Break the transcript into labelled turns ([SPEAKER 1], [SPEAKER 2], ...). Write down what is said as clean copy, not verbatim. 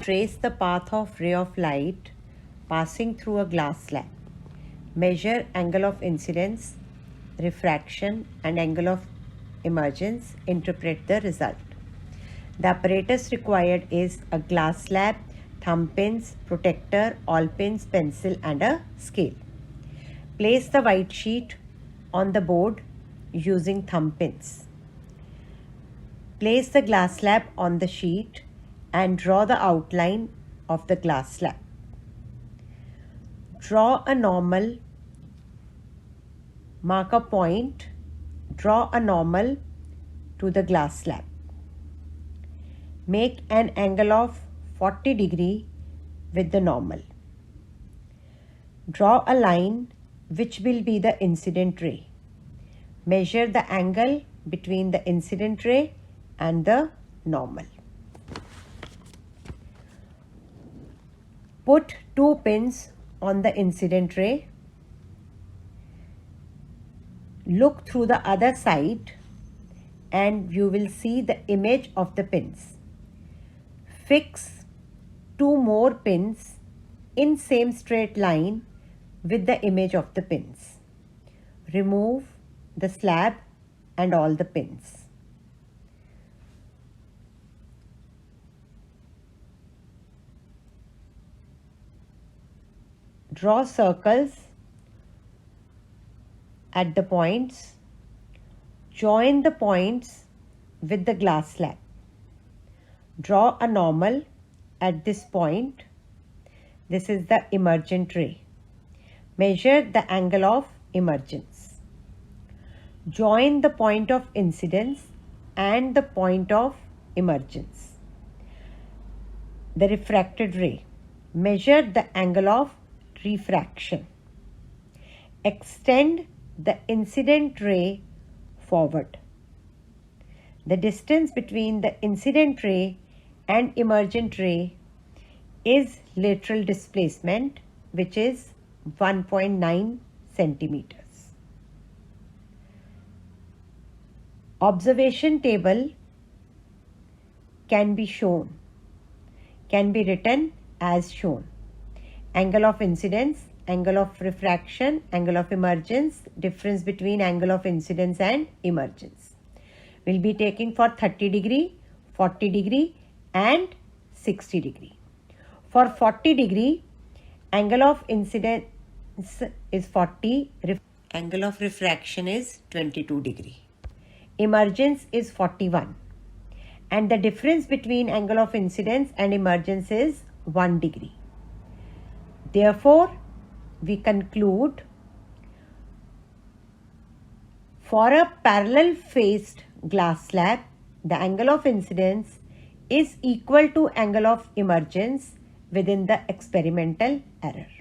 [SPEAKER 1] Trace the path of ray of light passing through a glass slab. Measure angle of incidence, refraction and angle of emergence. Interpret the result. The apparatus required is a glass slab, thumb pins, protector, all pins, pencil and a scale. Place the white sheet on the board using thumb pins. Place the glass slab on the sheet and draw the outline of the glass slab. Draw a normal, mark a point, draw a normal to the glass slab. Make an angle of 40 degree with the normal. Draw a line which will be the incident ray. Measure the angle between the incident ray and the normal. Put 2 pins on the incident ray. Look through the other side and you will see the image of the pins. Fix 2 more pins in same straight line with the image of the pins. Remove the slab and all the pins. Draw circles at the points. Join the points with the glass slab. Draw a normal at this point. This is the emergent ray. Measure the angle of emergence. Join the point of incidence and the point of emergence. The refracted ray. Measure the angle of refraction. Extend the incident ray forward. The distance between the incident ray and emergent ray is lateral displacement, which is 1.9 centimeters. Observation table can be written as shown. Angle of incidence, angle of refraction, angle of emergence, difference between angle of incidence and emergence. We'll be taking for 30 degree, 40 degree and 60 degree. For 40 degree, angle of incidence is 40, angle of refraction is 22 degree. Emergence is 41 and the difference between angle of incidence and emergence is 1 degree. Therefore, we conclude for a parallel faced glass slab, the angle of incidence is equal to angle of emergence within the experimental error.